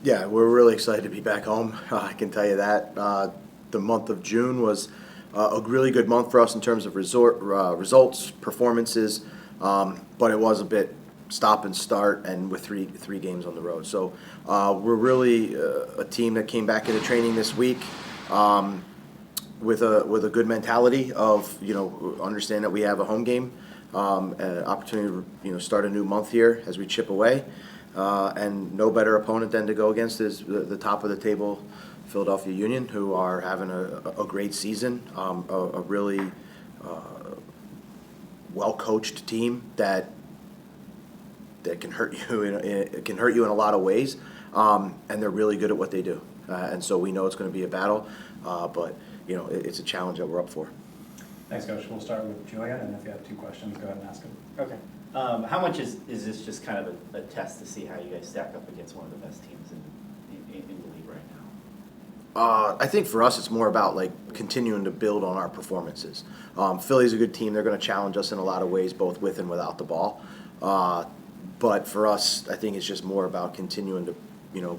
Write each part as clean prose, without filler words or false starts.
Yeah, we're really excited to be back home. I can tell you that. The month of June was a really good month for us in terms of results, performances, but it was a bit stop and start, and with three games on the road. So we're really a team that came back into training this week with a good mentality of understand that we have a home game, an opportunity to start a new month here as we chip away. And no better opponent than to go against is the top of the table Philadelphia Union, who are having a great season, a really well-coached team that can hurt you in a lot of ways, and they're really good at what they do. And so we know it's going to be a battle, but it's a challenge that we're up for. Thanks, Coach. We'll start with Julian, and if you have two questions, go ahead and ask them. Okay. How much is this just kind of a test to see how you guys stack up against one of the best teams in the league right now? I think for us it's more about continuing to build on our performances. Philly's a good team. They're going to challenge us in a lot of ways, both with and without the ball. But for us, I think it's just more about continuing to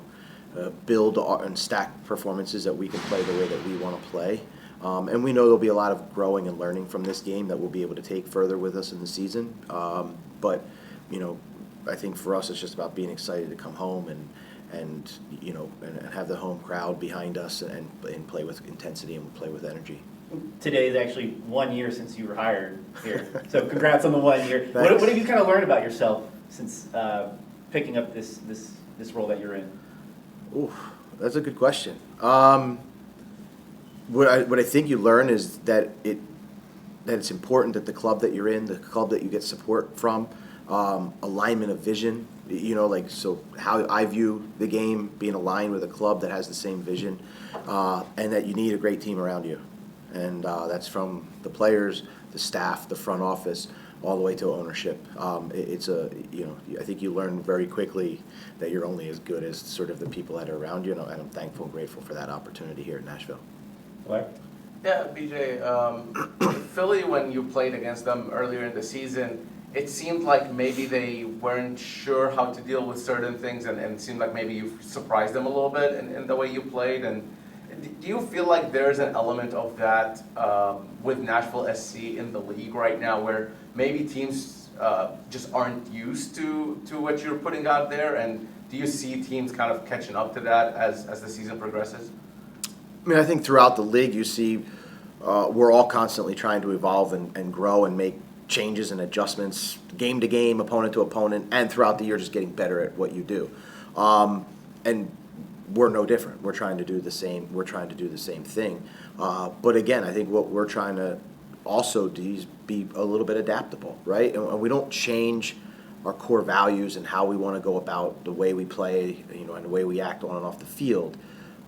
build and stack performances that we can play the way that we want to play. And we know there'll be a lot of growing and learning from this game that we'll be able to take further with us in the season. But I think for us it's just about being excited to come home and have the home crowd behind us and play with intensity and play with energy. Today is actually 1 year since you were hired here, so congrats on the 1 year. What have you kind of learned about yourself since picking up this role that you're in? Ooh, that's a good question. What I think you learn is that it's important that the club that you're in, the club that you get support from, alignment of vision, so how I view the game, being aligned with a club that has the same vision, and that you need a great team around you. And that's from the players, the staff, the front office, all the way to ownership. I think you learn very quickly that you're only as good as sort of the people that are around you, and I'm thankful and grateful for that opportunity here in Nashville. Yeah, BJ, Philly, when you played against them earlier in the season, it seemed like maybe they weren't sure how to deal with certain things, and it seemed like maybe you surprised them a little bit in the way you played. And do you feel like there's an element of that with Nashville SC in the league right now, where maybe teams just aren't used to what you're putting out there? And do you see teams kind of catching up to that as the season progresses? I mean, I think throughout the league you see we're all constantly trying to evolve and grow and make changes and adjustments game to game, opponent to opponent, and throughout the year just getting better at what you do. And we're no different. We're trying to do the same. We're trying to do the same thing. But again, I think what we're trying to also do is be a little bit adaptable, right? And we don't change our core values and how we want to go about the way we play, and the way we act on and off the field.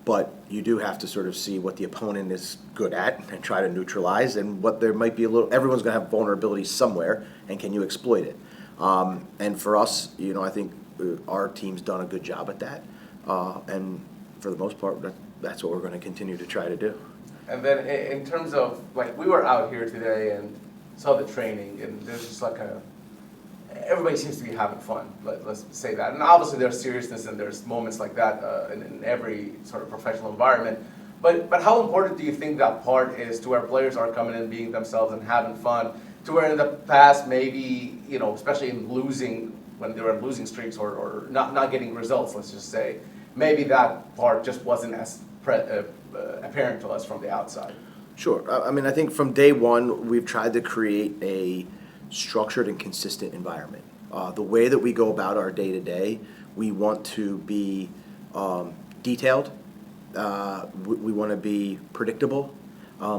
But you do have to sort of see what the opponent is good at and try to neutralize, and what there might be everyone's going to have vulnerability somewhere, and can you exploit it? And for us, I think our team's done a good job at that. And for the most part, that's what we're going to continue to try to do. And then in terms of, we were out here today and saw the training, and there's just everybody seems to be having fun, let's say that. And obviously there's seriousness and there's moments like that in every sort of professional environment. But how important do you think that part is to where players are coming in, being themselves and having fun, to where in the past maybe, especially in when they were in losing streaks or not getting results, let's just say, maybe that part just wasn't as apparent to us from the outside? Sure. I mean, I think from day one we've tried to create a structured and consistent environment. The way that we go about our day-to-day, we want to be detailed. We want to be predictable,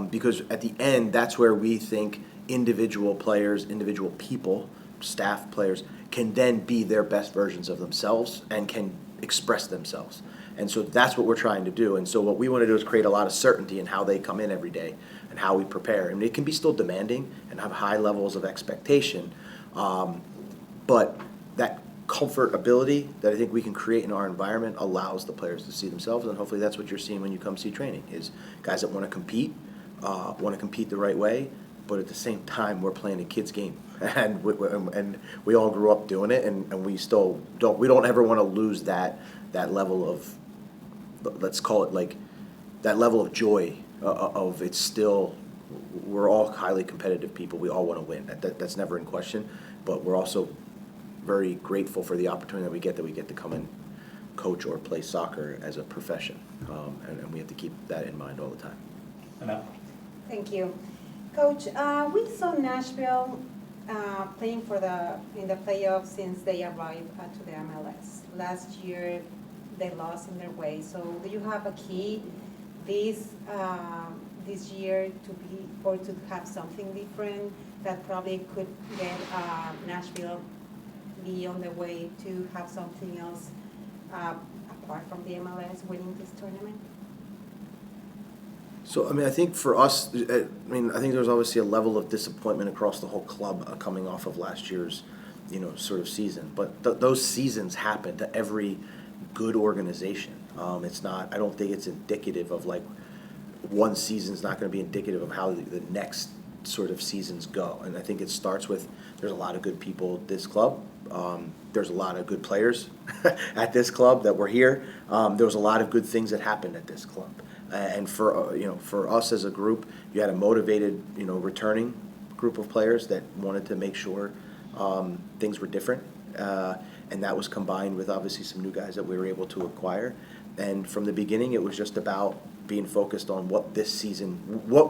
because at the end, that's where we think individual players, individual people, staff, players, can then be their best versions of themselves and can express themselves. And so that's what we're trying to do. And so what we want to do is create a lot of certainty in how they come in every day and how we prepare. I mean, it can be still demanding and have high levels of expectation, but that comfortability that I think we can create in our environment allows the players to see themselves, and hopefully that's what you're seeing when you come see training, is guys that want to compete the right way, but at the same time we're playing a kid's game, and we all grew up doing it, and we still don't ever want to lose that that level of, let's call it like, that level of joy of it's still, we're all highly competitive people. We all want to win. That's never in question. But we're also very grateful for the opportunity that we get to come and coach or play soccer as a profession. And we have to keep that in mind all the time. Enough. Thank you. Coach, we saw Nashville playing in the playoffs since they arrived to the MLS. Last year, they lost in their way. So do you have a key this year to have something different that probably could get Nashville be on the way to have something else apart from the MLS winning this tournament? So, I mean, I think for us, I think there's obviously a level of disappointment across the whole club coming off of last year's, sort of season. But those seasons happen to every good organization. It's not, I don't think it's indicative of like, one season's not going to be indicative of how the next sort of seasons go. And I think it starts with, there's a lot of good people at this club. There's a lot of good players at this club that were here. There was a lot of good things that happened at this club. And for us as a group, you had a motivated, returning group of players that wanted to make sure things were different. And that was combined with obviously some new guys that we were able to acquire. And from the beginning, it was just about being focused on what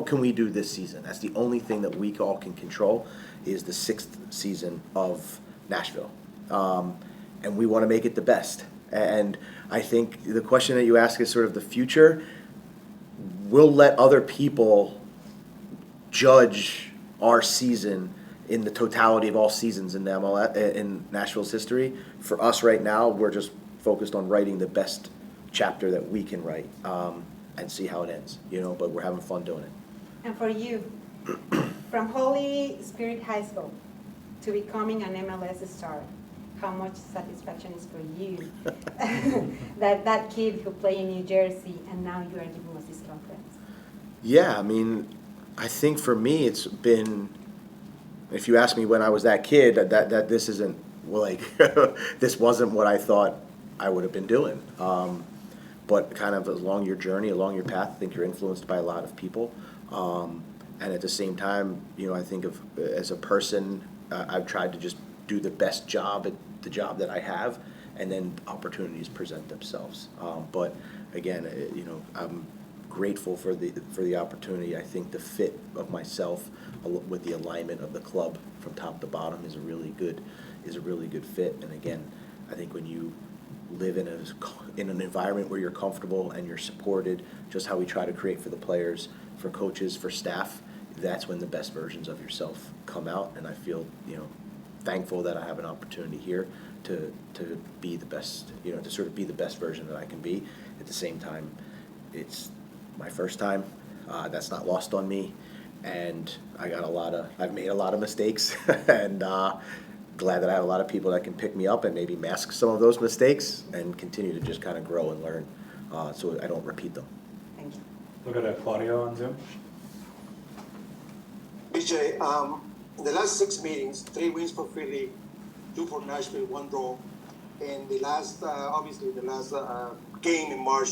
can we do this season? That's the only thing that we all can control is the 6th season of Nashville. And we want to make it the best. And I think the question that you ask is sort of the future. We'll let other people judge our season in the totality of all seasons in the MLS, in Nashville's history. For us right now, we're just focused on writing the best chapter that we can write and see how it ends, but we're having fun doing it. And for you, from Holy Spirit High School to becoming an MLS star, how much satisfaction is for you that kid who played in New Jersey and now you are giving us this conference? Yeah, I think for me it's been, if you ask me when I was that kid, that this isn't like this wasn't what I thought I would have been doing. But kind of along your journey, along your path, I think you're influenced by a lot of people. And at the same time, I think of as a person, I've tried to just do the best job at the job that I have, and then opportunities present themselves. But again, I'm grateful for the opportunity. I think the fit of myself with the alignment of the club from top to bottom is a really good fit. And again, I think when you live in an environment where you're comfortable and you're supported, just how we try to create for the players, for coaches, for staff, that's when the best versions of yourself come out. And I feel, thankful that I have an opportunity here to be the best, to sort of be the best version that I can be. At the same time, it's my first time. That's not lost on me. And I've made a lot of mistakes and glad that I have a lot of people that can pick me up and maybe mask some of those mistakes and continue to just kind of grow and learn so I don't repeat them. Thank you. We'll go to Claudio on Zoom. BJ, in the last 6 meetings, 3 wins for Philly, 2 for Nashville, 1 draw. And the last, game in March,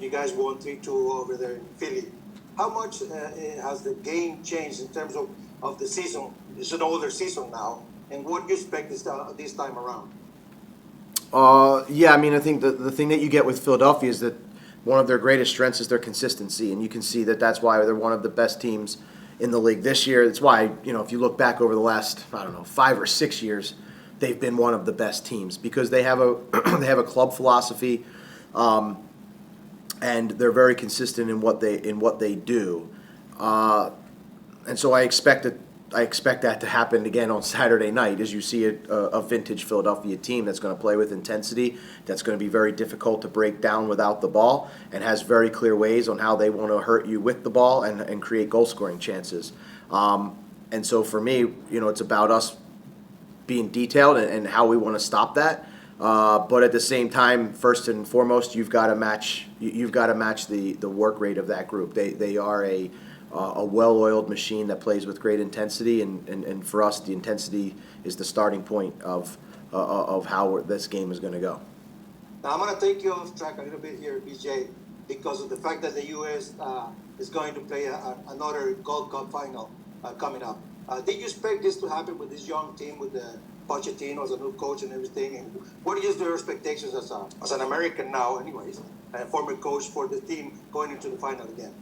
you guys won 3-2 over there in Philly. How much has the game changed in terms of the season? It's an older season now. And what do you expect this time around? I think the thing that you get with Philadelphia is that one of their greatest strengths is their consistency. And you can see that that's why they're one of the best teams in the league this year. It's why, if you look back over the last, 5 or 6 years, they've been one of the best teams because they have a they have a club philosophy, and they're very consistent in what they do, and so I expect that to happen again on Saturday night as you see a vintage Philadelphia team that's going to play with intensity, that's going to be very difficult to break down without the ball, and has very clear ways on how they want to hurt you with the ball and create goal-scoring chances. And so for me, it's about us being detailed and how we want to stop that. But at the same time, first and foremost, you've got to match the work rate of that group. They are a well-oiled machine that plays with great intensity, and for us, the intensity is the starting point of how this game is going to go. Now, I'm going to take you off track a little bit here, BJ, because of the fact that the U.S. Is going to play another Gold Cup final coming up. Did you expect this to happen with this young team, with the Pochettino as a new coach and everything? And what is your expectations as an American now, anyways, and former coach for the team going into the final again?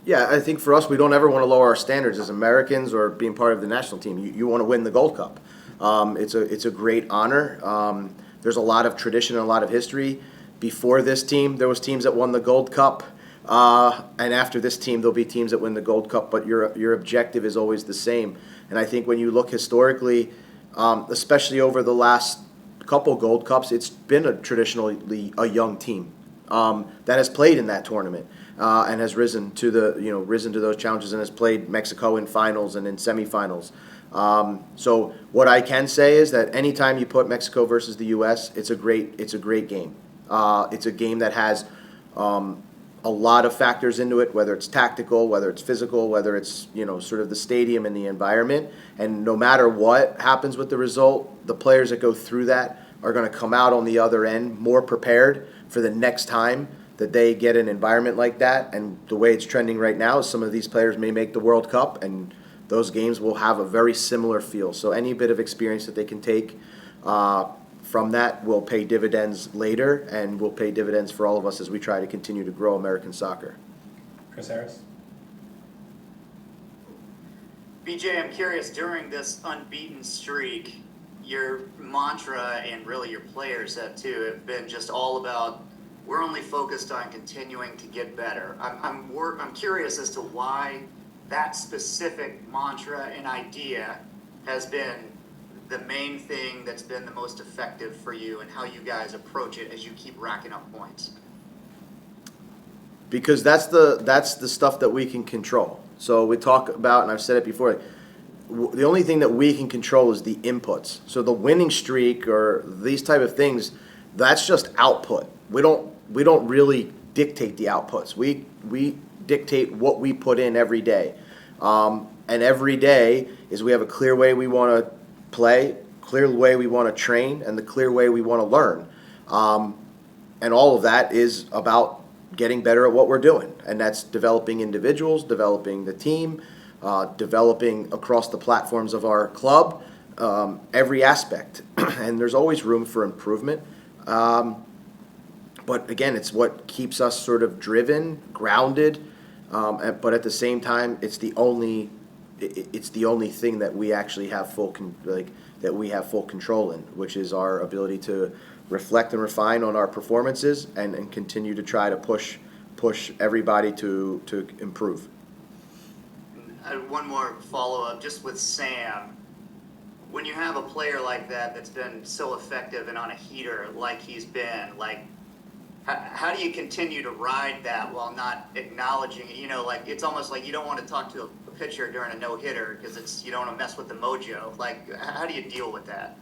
Yeah, I think for us, we don't ever want to lower our standards as Americans or being part of the national team. You want to win the Gold Cup. It's a great honor. There's a lot of tradition and a lot of history. Before this team, there was teams that won the Gold Cup. And after this team, there'll be teams that win the Gold Cup, but your objective is always the same. And I think when you look historically, especially over the last couple Gold Cups, it's been traditionally a young team that has played in that tournament and has risen to those challenges and has played Mexico in finals and in semifinals. So what I can say is that anytime you put Mexico versus the U.S., it's a great game. It's a game that has a lot of factors into it, whether it's tactical, whether it's physical, whether it's sort of the stadium and the environment. And no matter what happens with the result, the players that go through that are going to come out on the other end more prepared for the next time that they get an environment like that. And the way it's trending right now is some of these players may make the World Cup, and those games will have a very similar feel. So any bit of experience that they can take from that will pay dividends later, and will pay dividends for all of us as we try to continue to grow American soccer. Chris Harris? BJ, I'm curious, during this unbeaten streak, your mantra and really your players have too have been just all about, we're only focused on continuing to get better. I'm curious as to why that specific mantra and idea has been the main thing that's been the most effective for you, and how you guys approach it as you keep racking up points. Because that's the stuff that we can control. So we talk about, and I've said it before, the only thing that we can control is the inputs. So the winning streak or these type of things, that's just output. We don't really dictate the outputs. We dictate what we put in every day. And every day is we have a clear way we want to play, clear way we want to train, and the clear way we want to learn. And all of that is about getting better at what we're doing. And that's developing individuals, developing the team, developing across the platforms of our club, every aspect. And there's always room for improvement. But again, it's what keeps us sort of driven, grounded, but at the same time, it's the only thing that we actually have full control in, which is our ability to reflect and refine on our performances and continue to try to push everybody to improve. One more follow-up, just with Sam. When you have a player like that that's been so effective and on a heater like he's been, how do you continue to ride that while not acknowledging it? It's almost like you don't want to talk to a pitcher during a no-hitter because you don't want to mess with the mojo. How do you deal with that?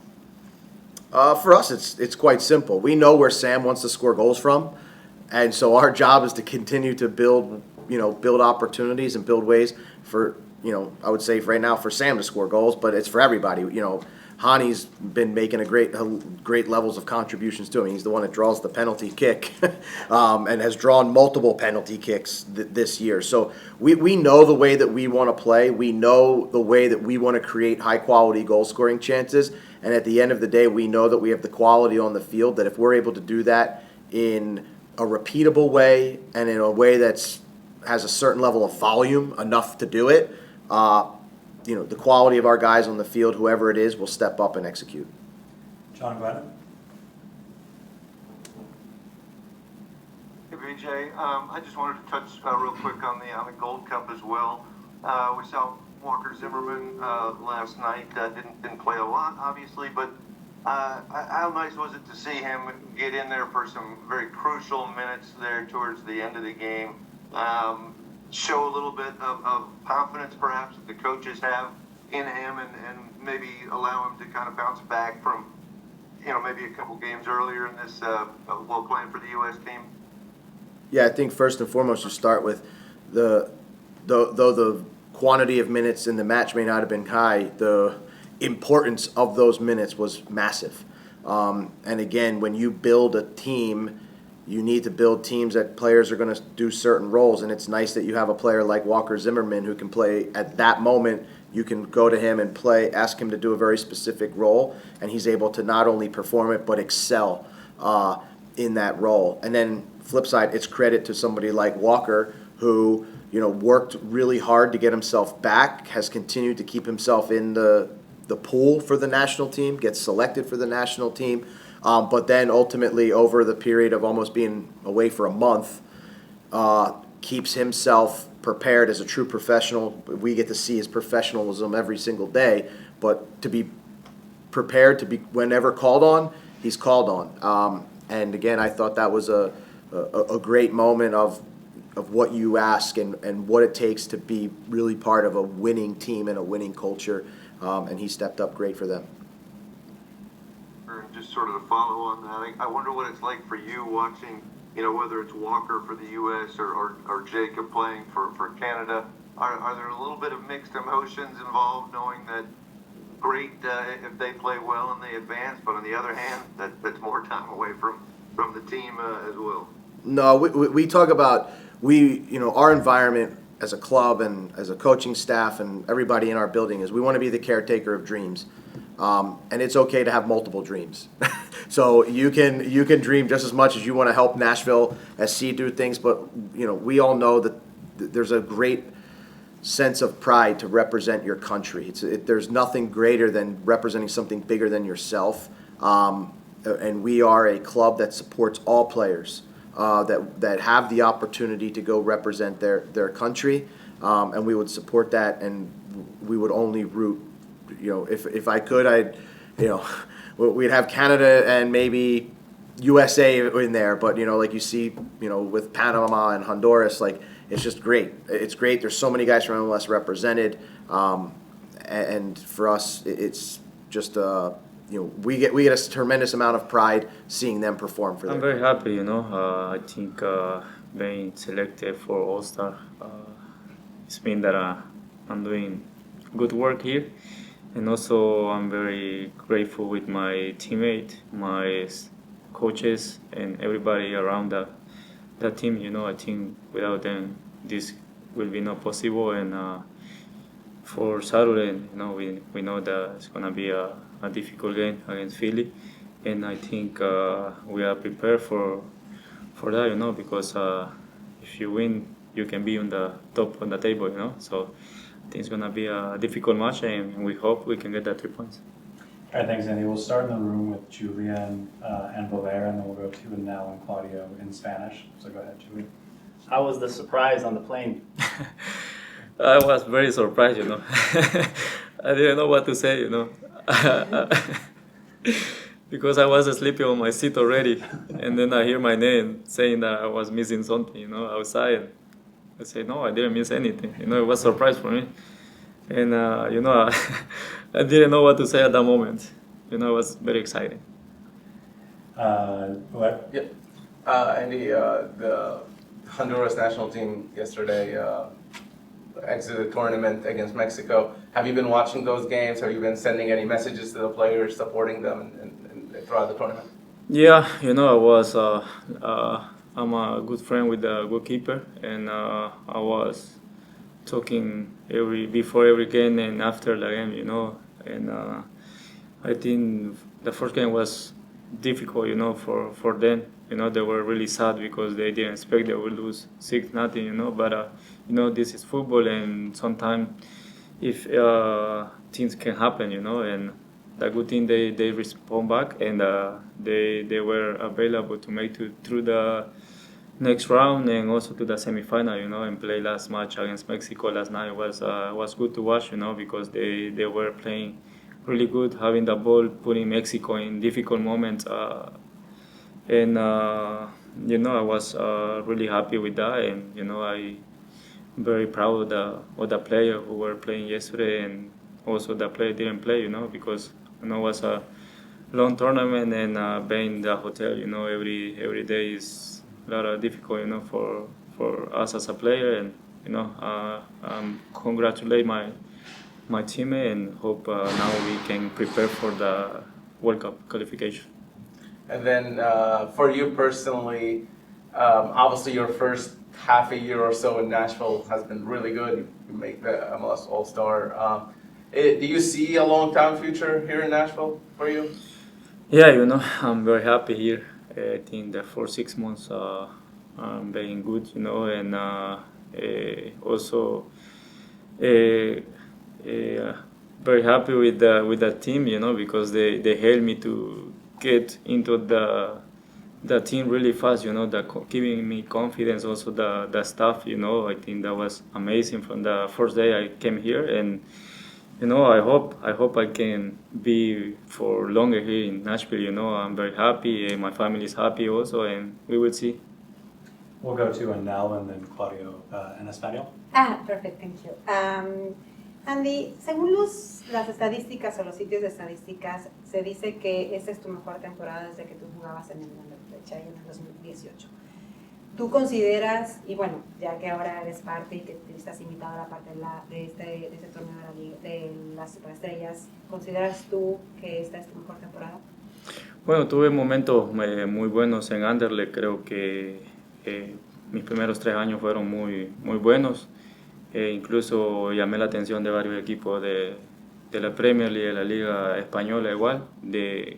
For us, it's quite simple. We know where Sam wants to score goals from, and so our job is to continue to build opportunities and build ways for, I would say right now for Sam to score goals, but it's for everybody. Hani's been making great levels of contributions to him. He's the one that draws the penalty kick and has drawn multiple penalty kicks this year. So we know the way that we want to play. We know the way that we want to create high-quality goal-scoring chances. And at the end of the day, we know that we have the quality on the field, that if we're able to do that in a repeatable way and in a way that has a certain level of volume, enough to do it, the quality of our guys on the field, whoever it is, will step up and execute. John Glennon? Hey, BJ. I just wanted to touch real quick on the Gold Cup as well. We saw Walker Zimmerman last night. Didn't play a lot, obviously, but how nice was it to see him get in there for some very crucial minutes there towards the end of the game? Show a little bit of confidence perhaps that the coaches have in him, and maybe allow him to kind of bounce back from, maybe a couple games earlier in this while playing for the U.S. team? Yeah, I think first and foremost you start with though the quantity of minutes in the match may not have been high, the importance of those minutes was massive. And again, when you build a team, you need to build teams that players are going to do certain roles. And it's nice that you have a player like Walker Zimmerman who can play at that moment. You can go to him and ask him to do a very specific role, and he's able to not only perform it but excel in that role. And then flip side, it's credit to somebody like Walker who worked really hard to get himself back, has continued to keep himself in the pool for the national team, gets selected for the national team, but then ultimately over the period of almost being away for a month, keeps himself prepared as a true professional. We get to see his professionalism every single day, but to be prepared to be whenever called on, he's called on. And again, I thought that was a great moment of what you ask and what it takes to be really part of a winning team and a winning culture. And he stepped up great for them. And just sort of to follow on that, I wonder what it's like for you watching, whether it's Walker for the U.S. or Jacob playing for Canada. Are there a little bit of mixed emotions involved, knowing that great if they play well and they advance, but on the other hand, that's more time away from the team as well? No, we talk about our environment as a club and as a coaching staff and everybody in our building is we want to be the caretaker of dreams. And it's okay to have multiple dreams. So you can dream just as much as you want to help Nashville SC do things, but we all know that there's a great sense of pride to represent your country. There's nothing greater than representing something bigger than yourself. And we are a club that supports all players that have the opportunity to go represent their country, and we would support that, and we would only root. If I could, we'd have Canada and maybe USA in there, but like you see, with Panama and Honduras, like it's just great. It's great. There's so many guys from MLS represented, and for us, it's just we get a tremendous amount of pride seeing them perform for them. I'm very happy. I think being selected for All-Star, it's mean that I'm doing good work here. And also, I'm very grateful with my teammate, my coaches, and everybody around that team. I think without them, this will be not possible. And for Saturday, we know that it's gonna be a difficult game against Philly, and I think we are prepared for that. Because if you win, you can be on the top on the table. So. I think it's going to be a difficult match, and we hope we can get that 3 points. All right, thanks, Andy. We'll start in the room with Julia and Valera, and then we'll go to Nell and Claudio in Spanish. So go ahead, Julia. How was the surprise on the plane? I was very surprised, I didn't know what to say, because I was sleeping on my seat already, and then I hear my name saying that I was missing something, outside. I said, no, I didn't miss anything. It was a surprise for me. And, I didn't know what to say at that moment. It was very exciting. What? Yep. Andy, the Honduras national team yesterday exited the tournament against Mexico. Have you been watching those games? Have you been sending any messages to the players, supporting them and throughout the tournament? Yeah, I was... I'm a good friend with the goalkeeper, and I was talking before every game and after the game, and I think the first game was difficult, for them. They were really sad because they didn't expect they would lose 6-0, but this is football, and sometimes if things can happen, and the good thing they respond back, and they were available to make through the next round and also to the semifinal, and play last match against Mexico last night was good to watch, because they were playing really good, having the ball, putting Mexico in difficult moments, and I was really happy with that, and I'm very proud of the players who were playing yesterday, and also the player didn't play, because it was a long tournament, and being in the hotel, every day is a lot of difficult, for us as a player, and congratulate my teammate, and hope now we can prepare for World Cup qualification. And then for you personally, obviously your first half a year or so in Nashville has been really good. You make the MLS All-Star. Do you see a long-term future here in Nashville for you? Yeah, I'm very happy here. I think the 6 months I'm very good, and also very happy with the team, because they helped me to get into the team really fast, giving me confidence. Also the staff, I think that was amazing from the first day I came here, and I hope I can be for longer here in Nashville. I'm very happy, and my family is happy also, and we will see. We'll go to Anel and then Claudio en español. Perfect, thank you. Andy, según las estadísticas o los sitios de estadísticas, se dice que esta es tu mejor temporada desde que tú jugabas en el NSHvPHI en el 2018. ¿Tú consideras, y bueno, ya que ahora eres parte y que estás invitado a la parte de este torneo de las superestrellas, ¿consideras tú que esta es tu mejor temporada? Bueno, tuve momentos muy buenos en Anderlecht. Creo que mis primeros 3 años fueron muy buenos. Incluso llamé la atención de varios equipos de la Premier League, de la Liga Española igual, de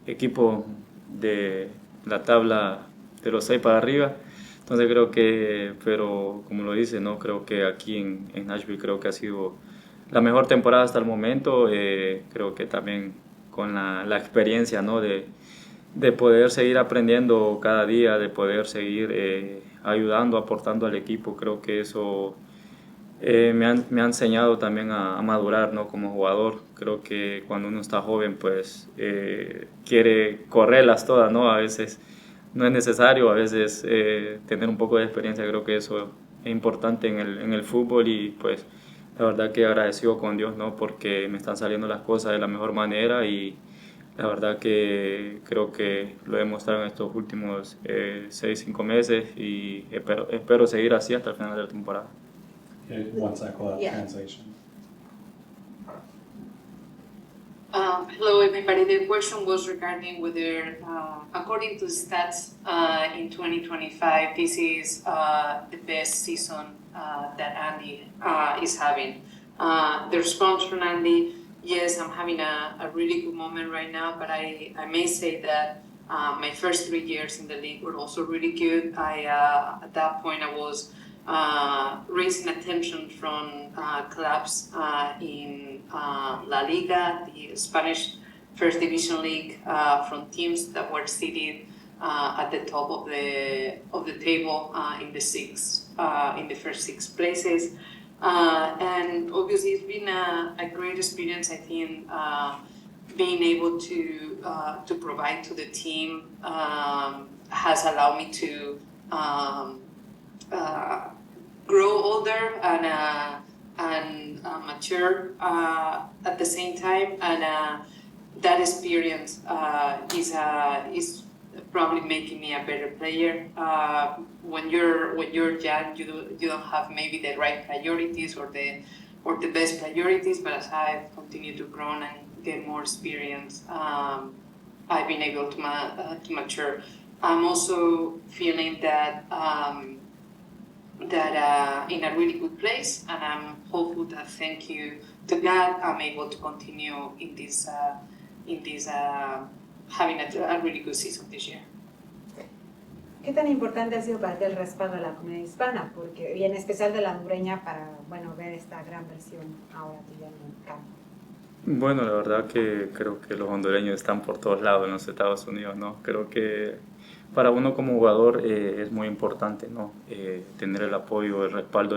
equipos de la tabla de los 6 para arriba. Entonces creo que, pero como lo dice, ¿no? Creo que aquí en Nashville creo que ha sido la mejor temporada hasta el momento. Creo que también con la experiencia, ¿no? De poder seguir aprendiendo cada día, de poder seguir ayudando, aportando al equipo. Creo que eso me ha enseñado también a madurar, ¿no? Como jugador. Creo que cuando uno está joven, pues quiere correrlas todas, ¿no? A veces no es necesario, a veces tener un poco de experiencia. Creo que eso es importante en el fútbol, y pues la verdad que agradecido con Dios, ¿no? Porque me están saliendo las cosas de la mejor manera, y la verdad que creo que lo he demostrado en estos últimos 6-5 meses, y espero seguir así hasta el final de la temporada. One sec, we'll have Yeah. translation. Hello, everybody. The question was regarding whether, according to stats, in 2025, this is the best season that Andy is having. The response from Andy, yes, I'm having a really good moment right now, but I may say that my first 3 years in the league were also really good. At that point, I was raising attention from clubs in La Liga, the Spanish First Division League, from teams that were seated at the top of the table in the first 6 places, and obviously it's been a great experience. I think being able to provide to the team has allowed me to grow older and mature at the same time, and that experience is probably making me a better player. When you're young, you don't have maybe the right priorities or the best priorities, but as I've continued to grow and get more experience, I've been able to mature. I'm also feeling that in a really good place, and I'm hopeful that, thank you to God, I'm able to continue in this having a really good season this year. ¿Qué tan importante ha sido para ti el respaldo de la comunidad hispana? Y en especial de la hondureña para, ver esta gran versión ahora tuya en el campo. Bueno, la verdad que creo que los hondureños están por todos lados en los Estados Unidos, ¿no? Creo que para uno como jugador es muy importante, ¿no? Tener el apoyo, el respaldo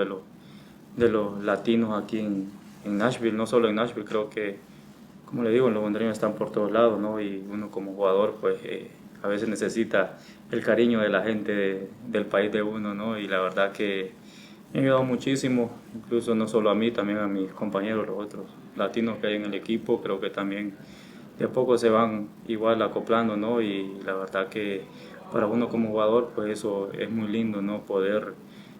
de los latinos aquí en Nashville, no solo en Nashville. Creo que, como le digo, los hondureños están por todos lados, ¿no? Y uno como jugador, pues a veces necesita el cariño de la gente del país de uno, ¿no? Y la verdad que me ha ayudado muchísimo, incluso no solo a mí, también a mis compañeros, los otros latinos que hay en el equipo. Creo que también de a poco se van igual acoplando, ¿no? Y la verdad que para uno como jugador, pues eso es muy lindo, ¿no? Poder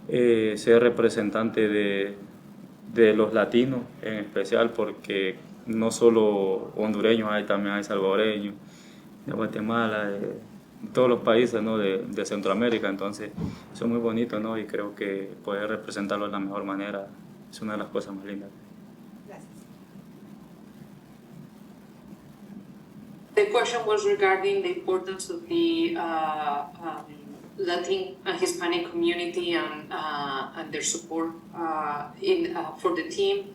ser representante de los latinos en especial, porque no solo hondureños, también hay salvadoreños, de Guatemala, de todos los países, ¿no? de Centroamérica, entonces eso es muy bonito, ¿no? Y creo que poder representarlo de la mejor manera es una de las cosas más lindas. Gracias. The question was regarding the importance of the Latin and Hispanic community and their support for the team.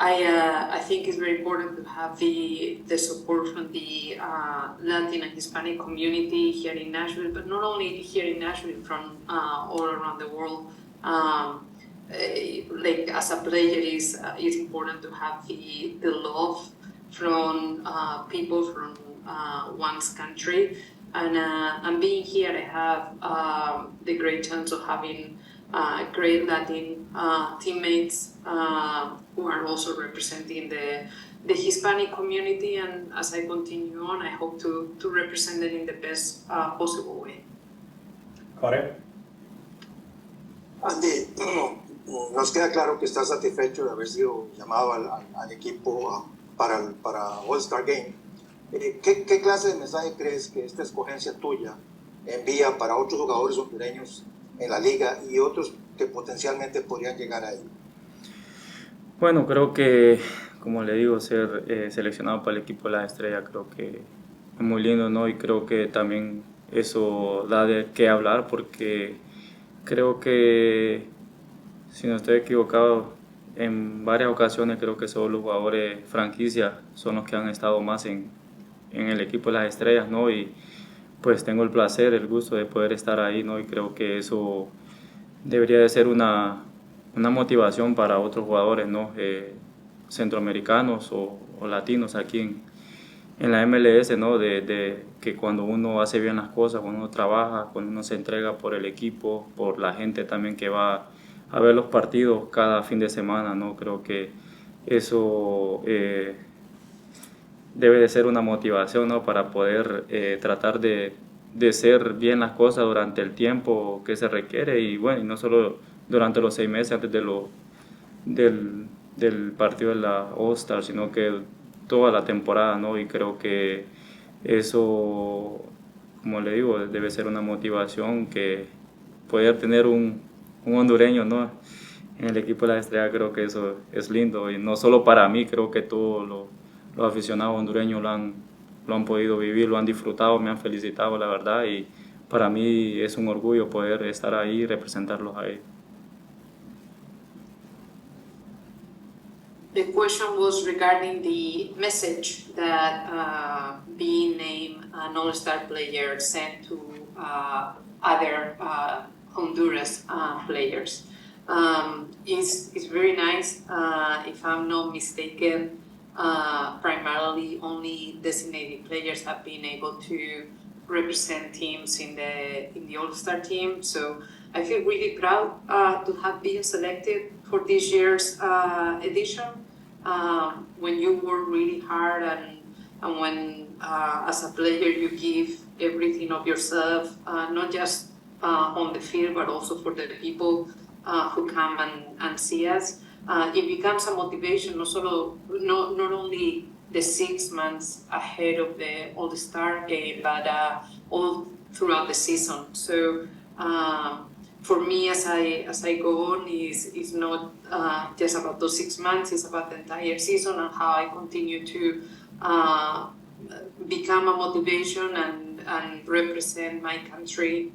I think it's very important to have the support from the Latin and Hispanic community here in Nashville, but not only here in Nashville, from all around the world. Like as a player, it's important to have the love from people from one's country. And being here, I have the great chance of having great Latin teammates who are also representing the Hispanic community. And as I continue on, I hope to represent it in the best possible way. Jorge? Andy, nos queda claro que estás satisfecho de haber sido llamado al equipo para All-Star Game. ¿Qué clase de mensaje crees que esta escogencia tuya envía para otros jugadores hondureños en la liga y otros que potencialmente podrían llegar ahí? Bueno, creo que, como le digo, ser seleccionado para el equipo de las estrellas creo que es muy lindo, ¿no? Y creo que también eso da de qué hablar, porque creo que, si no estoy equivocado, en varias ocasiones creo que solo los jugadores franquicia son los que han estado más en el equipo de las estrellas, ¿no? Y pues tengo el placer, el gusto de poder estar ahí, ¿no? Y creo que eso debería de ser una motivación para otros jugadores, ¿no? Centroamericanos o latinos aquí en la MLS, ¿no? De que cuando uno hace bien las cosas, cuando uno trabaja, cuando uno se entrega por el equipo, por la gente también que va a ver los partidos cada fin de semana, ¿no? Creo que eso debe de ser una motivación, ¿no? Para poder tratar de hacer bien las cosas durante el tiempo que se requiere, y bueno, y no solo durante los 6 meses antes del partido de la All-Star, sino que toda la temporada, ¿no? Y creo que eso, como le digo, debe ser una motivación, que poder tener un hondureño, ¿no? En el equipo de las estrellas, creo que eso es lindo, y no solo para mí, creo que todos los aficionados hondureños lo han podido vivir, lo han disfrutado, me han felicitado, la verdad, y para mí es un orgullo poder estar ahí y representarlos a ellos. The question was regarding the message that being named an All-Star player sent to other Honduras players. It's very nice. If I'm not mistaken, primarily only designated players have been able to represent teams in the All-Star team. So I feel really proud to have been selected for this year's edition. When you work really hard and when as a player you give everything of yourself, not just on the field but also for the people who come and see us, it becomes a motivation, not only the 6 months ahead of the All-Star game, but all throughout the season. So for me, as I go on, is not just about those 6 months. It's about the entire season and how I continue to become a motivation and represent my country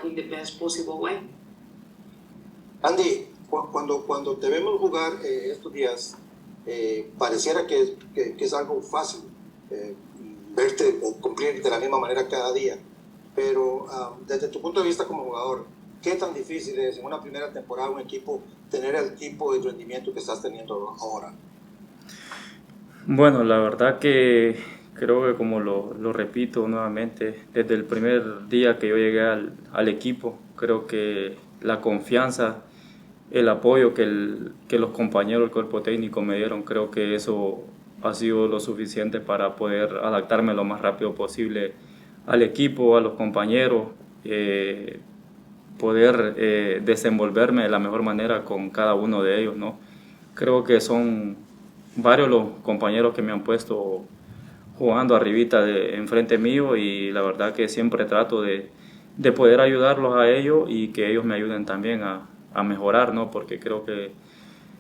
in the best possible way. Andy, cuando te vemos jugar estos días, pareciera que es algo fácil verte cumplir de la misma manera cada día, pero desde tu punto de vista como jugador, ¿qué tan difícil es en una primera temporada un equipo tener el tipo de rendimiento que estás teniendo ahora? Bueno, la verdad que creo que, como lo repito nuevamente, desde el primer día que yo llegué al equipo, creo que la confianza, el apoyo que los compañeros del cuerpo técnico me dieron, creo que eso ha sido lo suficiente para poder adaptarme lo más rápido posible al equipo, a los compañeros, poder desenvolverme de la mejor manera con cada uno de ellos, ¿no? Creo que son varios los compañeros que me han puesto jugando arribita enfrente mío, y la verdad que siempre trato de poder ayudarlos a ellos y que ellos me ayuden también a mejorar, ¿no? Porque creo que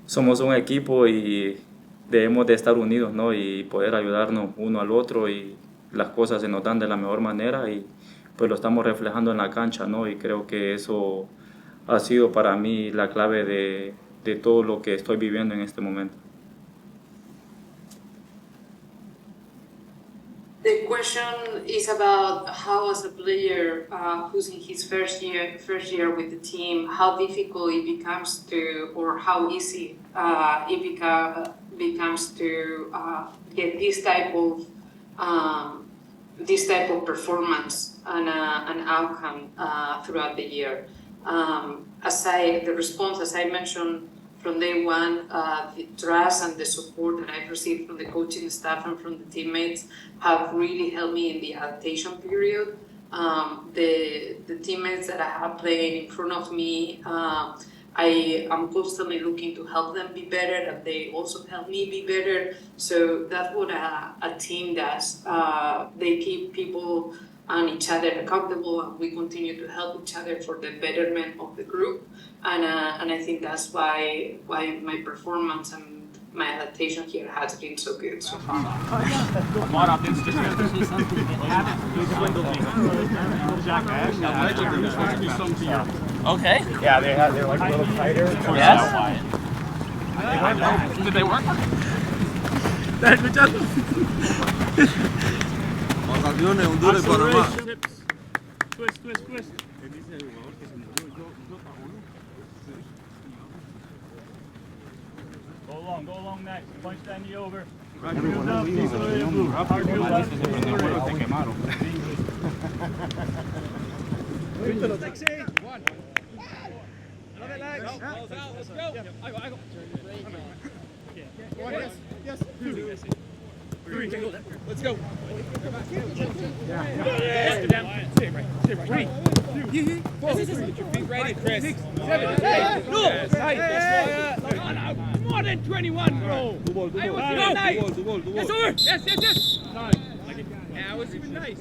somos un equipo y debemos de estar unidos, ¿no? Y poder ayudarnos uno al otro, y las cosas se nos dan de la mejor manera y pues lo estamos reflejando en la cancha, ¿no? Y creo que eso ha sido para mí la clave de todo lo que estoy viviendo en este momento. The question is about how, as a player who's in his first year with the team, how difficult it becomes to, or how easy it becomes to get this type of performance and an outcome throughout the year. The response, as I mentioned from day one, the trust and the support that I've received from the coaching staff and from the teammates have really helped me in the adaptation period. The teammates that I have played in front of me, I am constantly looking to help them be better, and they also help me be better. So that's what a team does. They keep people and each other accountable, and we continue to help each other for the betterment of the group. And I think that's why my performance and my adaptation here has been so good so far. Okay. Yeah, they're like a little tighter. Yes. Did they work? Honduras y Panamá. Twist. Go along next. Punch that knee over. Let's go. Stay right. Get your feet ready, Chris. More than 21, bro. I was even nice. Yes, sir. Yes. Yeah, I was even nice.